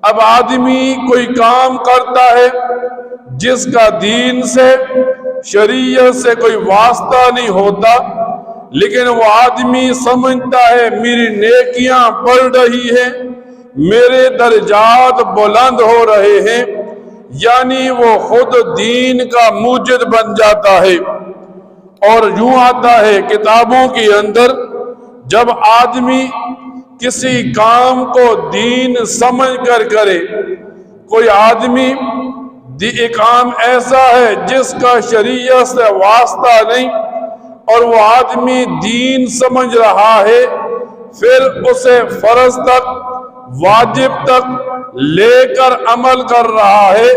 اب آدمی کوئی کام کرتا ہے جس کا دین سے شریعت سے کوئی واسطہ نہیں ہوتا، لیکن وہ آدمی سمجھتا ہے میری نیکیاں بڑھ رہی ہیں، میرے درجات بلند ہو رہے ہیں، یعنی وہ خود دین کا موجد بن جاتا ہے۔ اور یوں آتا ہے کتابوں کے اندر، جب آدمی کسی کام کو دین سمجھ کر کرے، کوئی آدمی ایک کام ایسا ہے جس کا شریعت سے واسطہ نہیں اور وہ آدمی دین سمجھ رہا ہے، پھر اسے فرض تک واجب تک لے کر عمل کر رہا ہے،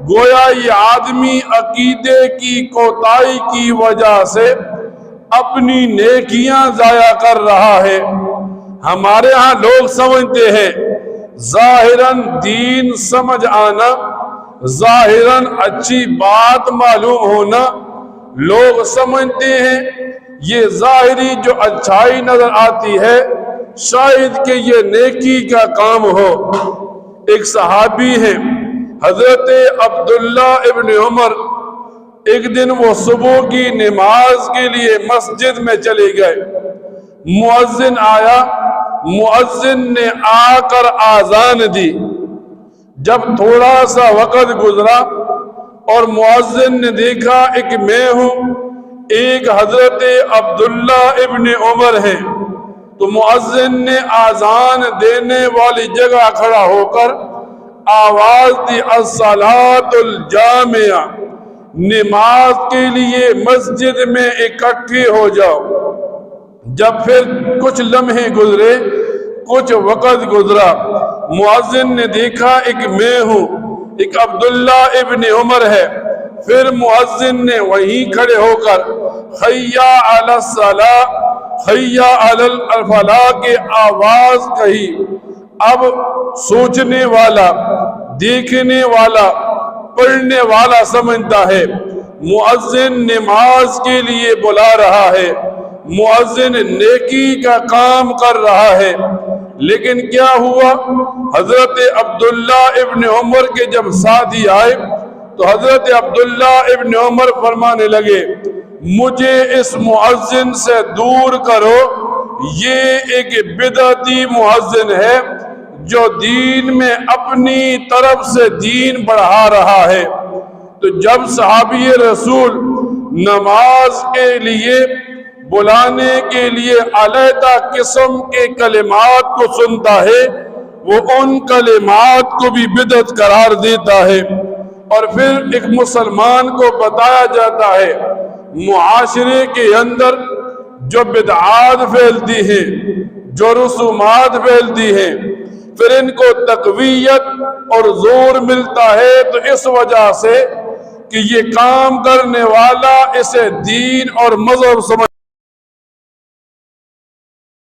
گویا یہ آدمی عقیدے کی کوتاہی کی وجہ سے اپنی نیکیاں ضائع کر رہا ہے۔ ہمارے ہاں لوگ سمجھتے ہیں ظاہراً دین سمجھ آنا، ظاہراً اچھی بات معلوم ہونا، لوگ سمجھتے ہیں یہ ظاہری جو اچھائی نظر آتی ہے شاید کہ یہ نیکی کا کام ہو۔ ایک صحابی ہیں حضرت عبداللہ ابن عمر، ایک دن وہ صبح کی نماز کے لیے مسجد میں چلے گئے، مؤذن آیا، مؤذن نے آ کر آذان دی۔ جب تھوڑا سا وقت گزرا اور مؤذن نے دیکھا ایک میں ہوں، ایک حضرت عبداللہ ابن عمر ہیں، تو مؤذن نے آذان دینے والی جگہ کھڑا ہو کر آواز دی الصلاۃ الجامعہ، نماز کے لیے مسجد میں اکٹھے ہو جاؤ۔ جب پھر کچھ لمحے گزرے، کچھ وقت گزرا، مؤذن نے دیکھا ایک میں ہوں، ایک عبداللہ ابن عمر ہے، پھر مؤذن نے وہیں کھڑے ہو کر حی علی الصلاۃ، حی علی الفلاح کی آواز کہی۔ اب سوچنے والا، دیکھنے والا، پڑھنے والا سمجھتا ہے مؤذن نماز کے لیے بلا رہا ہے، مؤذن نیکی کا کام کر رہا ہے، لیکن کیا ہوا؟ حضرت عبداللہ ابن عمر کے جب ساتھی آئے تو حضرت عبداللہ ابن عمر فرمانے لگے مجھے اس مؤذن سے دور کرو، یہ ایک بدعتی مؤذن ہے جو دین میں اپنی طرف سے دین بڑھا رہا ہے۔ تو جب صحابی رسول نماز کے لیے بلانے کے لیے علیحدہ قسم کے کلمات کو سنتا ہے، وہ ان کلمات کو بھی بدعت قرار دیتا ہے۔ اور پھر ایک مسلمان کو بتایا جاتا ہے معاشرے کے اندر جو بدعات پھیلتی ہیں، جو رسومات پھیلتی ہیں، پھر ان کو تقویت اور زور ملتا ہے تو اس وجہ سے کہ یہ کام کرنے والا اسے دین اور مذہب سمجھ